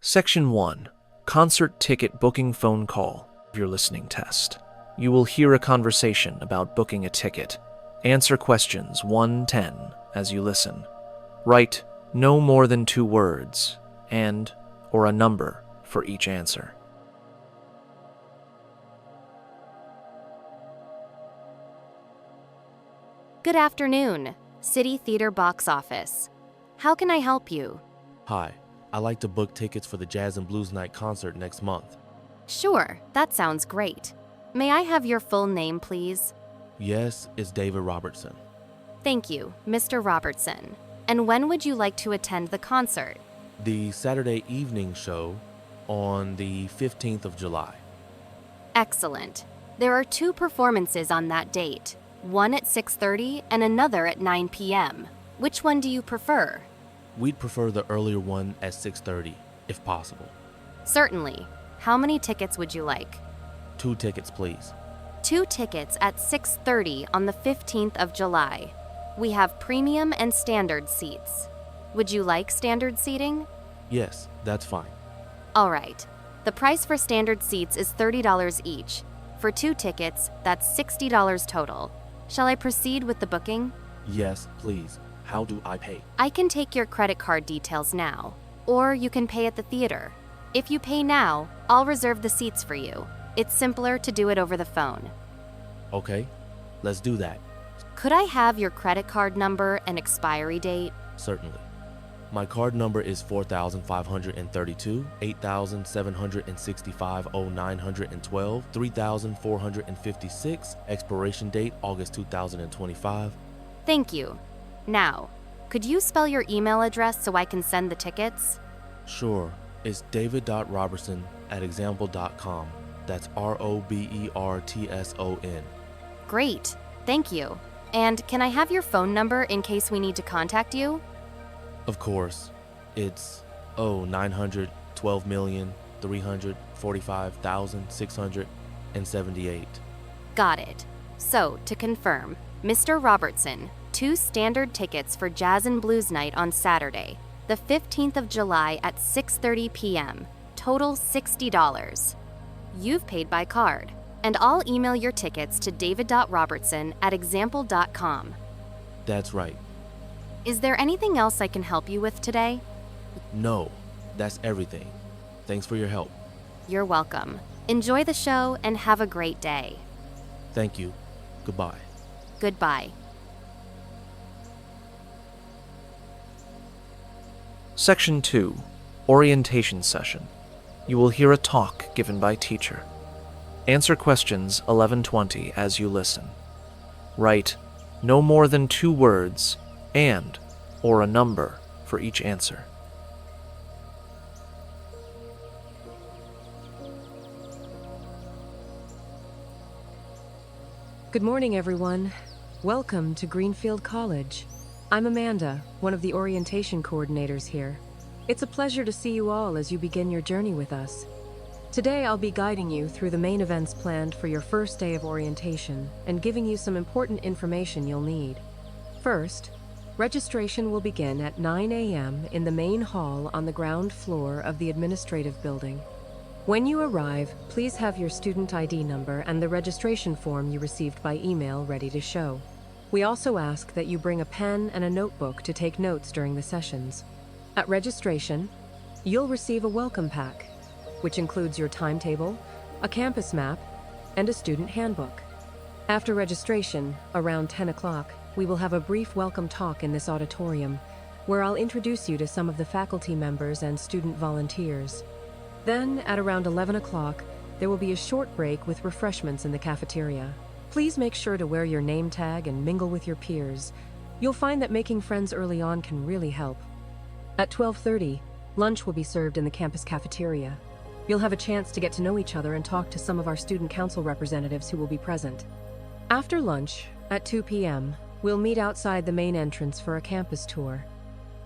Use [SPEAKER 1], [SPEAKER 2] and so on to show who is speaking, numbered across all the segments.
[SPEAKER 1] Section 1. Concert Ticket Booking Phone Call. Your listening test. You will hear a conversation about booking a ticket. Answer questions 1-10 as you listen. Write no more than 2 words and or a number for each answer.
[SPEAKER 2] Good afternoon, City Theater Box Office. How can I help you?
[SPEAKER 3] Hi, I'd like to book tickets for the Jazz and Blues Night concert next month.
[SPEAKER 2] Sure, that sounds great. May I have your full name, please?
[SPEAKER 3] Yes, it's David Robertson.
[SPEAKER 2] Thank you, Mr. Robertson. And when would you like to attend the concert?
[SPEAKER 3] The Saturday evening show on the 15th of July.
[SPEAKER 2] Excellent. There are 2 performances on that date, one at 6:30 and another at 9 p.m. Which one do you prefer?
[SPEAKER 3] We'd prefer the earlier one at 6:30, if possible.
[SPEAKER 2] Certainly. How many tickets would you like?
[SPEAKER 3] 2 tickets, please.
[SPEAKER 2] 2 tickets at 6:30 on the 15th of July. We have premium and standard seats. Would you like standard seating?
[SPEAKER 3] Yes, that's fine.
[SPEAKER 2] All right. The price for standard seats is $30 each. For 2 tickets, that's $60 total. Shall I proceed with the booking?
[SPEAKER 3] Yes, please. How do I pay?
[SPEAKER 2] I can take your credit card details now, or you can pay at the theater. If you pay now, I'll reserve the seats for you. It's simpler to do it over the phone.
[SPEAKER 3] Okay, let's do that.
[SPEAKER 2] Could I have your credit card number and expiry date?
[SPEAKER 3] Certainly. My card number is 4,532, 8,765, 912, 3,456, expiration date August 2025.
[SPEAKER 2] Thank you. Now, could you spell your email address so I can send the tickets?
[SPEAKER 3] Sure, it's david.robertson@example.com. That's ROBERTSON.
[SPEAKER 2] Great, thank you. And can I have your phone number in case we need to contact you?
[SPEAKER 3] Of course, it's 912,345,678.
[SPEAKER 2] Got it. So, to confirm, Mr. Robertson, 2 standard tickets for Jazz and Blues Night on Saturday, the 15th of July at 6:30 p.m., total $60. You've paid by card, and I'll email your tickets to david.robertson@example.com.
[SPEAKER 3] That's right.
[SPEAKER 2] Is there anything else I can help you with today?
[SPEAKER 3] No, that's everything. Thanks for your help.
[SPEAKER 2] You're welcome. Enjoy the show and have a great day.
[SPEAKER 3] Thank you. Goodbye.
[SPEAKER 2] Goodbye.
[SPEAKER 1] Section 2. Orientation Session. You will hear a talk given by teacher. Answer questions 11-20 as you listen. Write no more than 2 words and or a number for each answer.
[SPEAKER 4] Good morning, everyone. Welcome to Greenfield College. I'm Amanda, one of the orientation coordinators here. It's a pleasure to see you all as you begin your journey with us. Today, I'll be guiding you through the main events planned for your first day of orientation and giving you some important information you'll need. First, registration will begin at 9 a.m. in the main hall on the ground floor of the administrative building. When you arrive, please have your student ID number and the registration form you received by email ready to show. We also ask that you bring a pen and a notebook to take notes during the sessions. At registration, you'll receive a welcome pack, which includes your timetable, a campus map, and a student handbook. After registration, around 10 o'clock, we will have a brief welcome talk in this auditorium, where I'll introduce you to some of the faculty members and student volunteers. Then, at around 11 o'clock, there will be a short break with refreshments in the cafeteria. Please make sure to wear your name tag and mingle with your peers. You'll find that making friends early on can really help. At 12:30, lunch will be served in the campus cafeteria. You'll have a chance to get to know each other and talk to some of our student council representatives who will be present. After lunch, at 2 p.m., we'll meet outside the main entrance for a campus tour.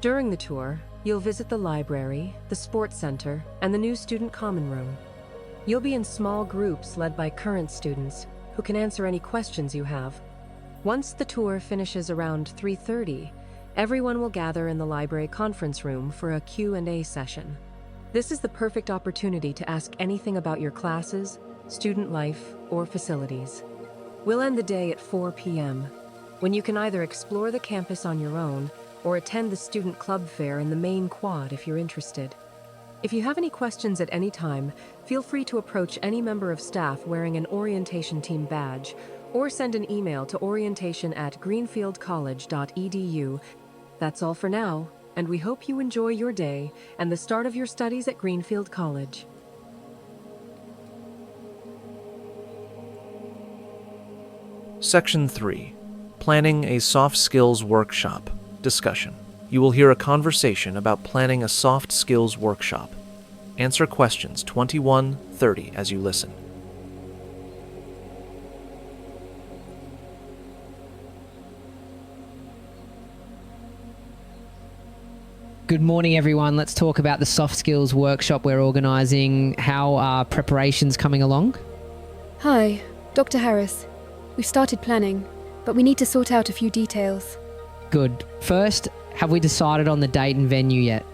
[SPEAKER 4] During the tour, you'll visit the library, the sports center, and the new student common room. You'll be in small groups led by current students who can answer any questions you have. Once the tour finishes around 3:30, everyone will gather in the library conference room for a Q&A session. This is the perfect opportunity to ask anything about your classes, student life, or facilities. We'll end the day at 4 p.m., when you can either explore the campus on your own or attend the student club fair in the main quad if you're interested. If you have any questions at any time, feel free to approach any member of staff wearing an orientation team badge or send an email to orientation@greenfieldcollege.edu. That's all for now, and we hope you enjoy your day and the start of your studies at Greenfield College.
[SPEAKER 1] Section 3. Planning a Soft Skills Workshop. Discussion. You will hear a conversation about planning a soft skills workshop. Answer questions 21-30 as you listen.
[SPEAKER 5] Good morning, everyone. Let's talk about the soft skills workshop we're organising. How are preparations coming along?
[SPEAKER 6] Hi, Dr. Harris. We've started planning, but we need to sort out a few details.
[SPEAKER 5] Good. First, have we decided on the date and venue yet?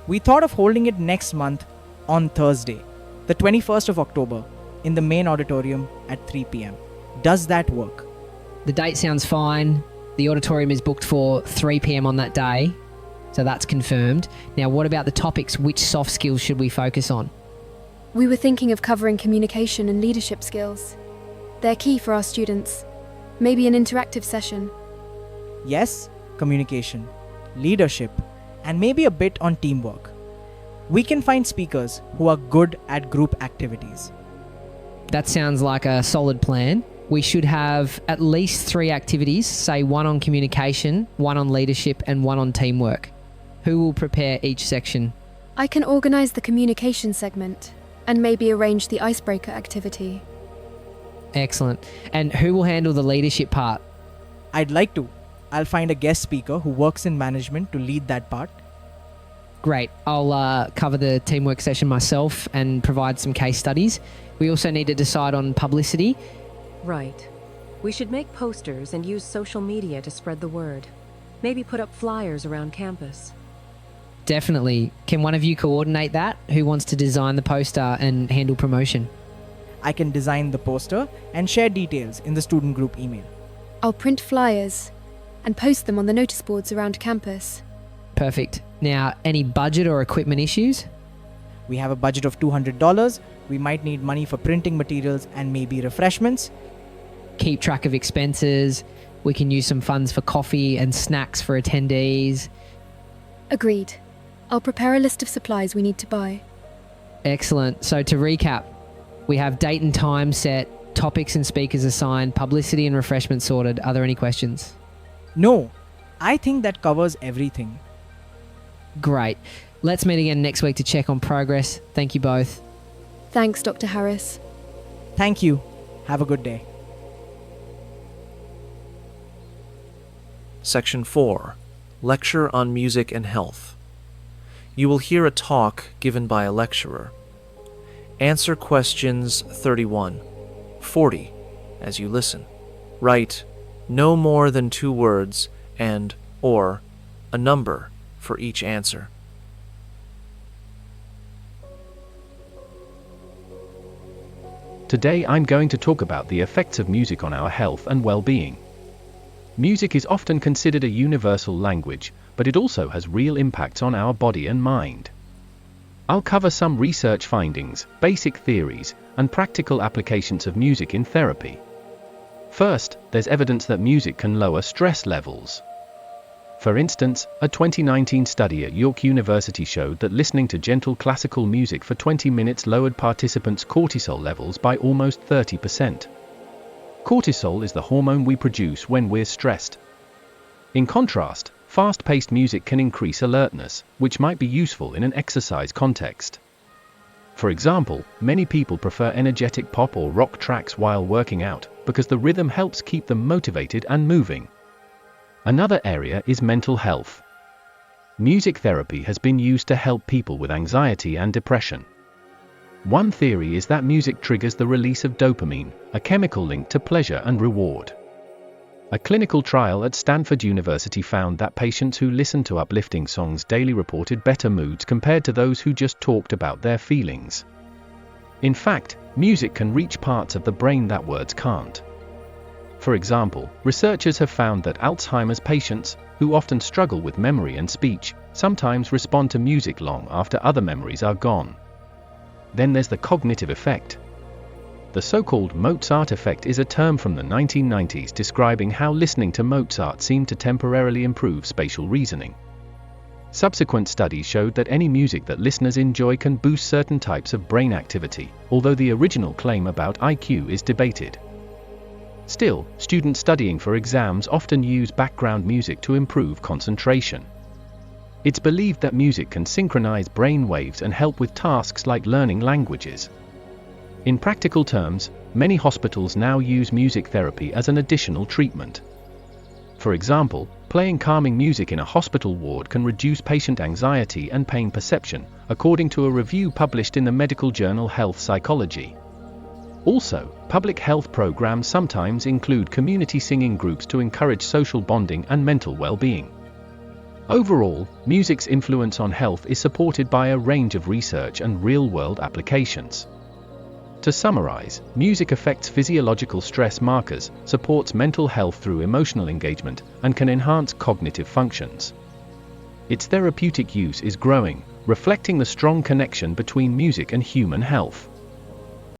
[SPEAKER 7] We thought of holding it next month on Thursday, the 21st of October, in the main auditorium at 3 p.m. Does that work?
[SPEAKER 5] The date sounds fine. The auditorium is booked for 3 p.m. on that day, so that's confirmed. Now, what about the topics? Which soft skills should we focus on?
[SPEAKER 6] We were thinking of covering communication and leadership skills. They're key for our students. Maybe an interactive session.
[SPEAKER 7] Yes, communication, leadership, and maybe a bit on teamwork. We can find speakers who are good at group activities.
[SPEAKER 5] That sounds like a solid plan. We should have at least 3 activities, say 1 on communication, 1 on leadership, and 1 on teamwork. Who will prepare each section?
[SPEAKER 6] I can organise the communication segment and maybe arrange the icebreaker activity.
[SPEAKER 5] Excellent. And who will handle the leadership part?
[SPEAKER 7] I'd like to. I'll find a guest speaker who works in management to lead that part.
[SPEAKER 5] Great. I'll cover the teamwork session myself and provide some case studies. We also need to decide on publicity.
[SPEAKER 4] Right. We should make posters and use social media to spread the word. Maybe put up flyers around campus.
[SPEAKER 5] Definitely. Can one of you coordinate that? Who wants to design the poster and handle promotion?
[SPEAKER 7] I can design the poster and share details in the student group email.
[SPEAKER 6] I'll print flyers and post them on the notice boards around campus.
[SPEAKER 5] Perfect. Now, any budget or equipment issues?
[SPEAKER 7] We have a budget of $200. We might need money for printing materials and maybe refreshments.
[SPEAKER 5] Keep track of expenses. We can use some funds for coffee and snacks for attendees.
[SPEAKER 6] Agreed. I'll prepare a list of supplies we need to buy.
[SPEAKER 5] Excellent. So to recap, we have date and time set, topics and speakers assigned, publicity and refreshments sorted. Are there any questions?
[SPEAKER 7] No, I think that covers everything.
[SPEAKER 5] Great. Let's meet again next week to check on progress. Thank you both.
[SPEAKER 6] Thanks, Dr. Harris.
[SPEAKER 7] Thank you. Have a good day.
[SPEAKER 1] Section 4. Lecture on Music and Health. You will hear a talk given by a lecturer. Answer questions 31-40 as you listen. Write no more than 2 words and or a number for each answer.
[SPEAKER 8] Today I'm going to talk about the effects of music on our health and well-being. Music is often considered a universal language, but it also has real impacts on our body and mind. I'll cover some research findings, basic theories, and practical applications of music in therapy. First, there's evidence that music can lower stress levels. For instance, a 2019 study at York University showed that listening to gentle classical music for 20 minutes lowered participants' cortisol levels by almost 30%. Cortisol is the hormone we produce when we're stressed. In contrast, fast-paced music can increase alertness, which might be useful in an exercise context. For example, many people prefer energetic pop or rock tracks while working out, because the rhythm helps keep them motivated and moving. Another area is mental health. Music therapy has been used to help people with anxiety and depression. One theory is that music triggers the release of dopamine, a chemical linked to pleasure and reward. A clinical trial at Stanford University found that patients who listened to uplifting songs daily reported better moods compared to those who just talked about their feelings. In fact, music can reach parts of the brain that words can't. For example, researchers have found that Alzheimer's patients, who often struggle with memory and speech, sometimes respond to music long after other memories are gone. Then there's the cognitive effect. The so-called Mozart effect is a term from the 1990s describing how listening to Mozart seemed to temporarily improve spatial reasoning. Subsequent studies showed that any music that listeners enjoy can boost certain types of brain activity, although the original claim about IQ is debated. Still, students studying for exams often use background music to improve concentration. It's believed that music can synchronize brain waves and help with tasks like learning languages. In practical terms, many hospitals now use music therapy as an additional treatment. For example, playing calming music in a hospital ward can reduce patient anxiety and pain perception, according to a review published in the medical journal Health Psychology. Also, public health programs sometimes include community singing groups to encourage social bonding and mental well-being. Overall, music's influence on health is supported by a range of research and real-world applications. To summarize, music affects physiological stress markers, supports mental health through emotional engagement, and can enhance cognitive functions. Its therapeutic use is growing, reflecting the strong connection between music and human health.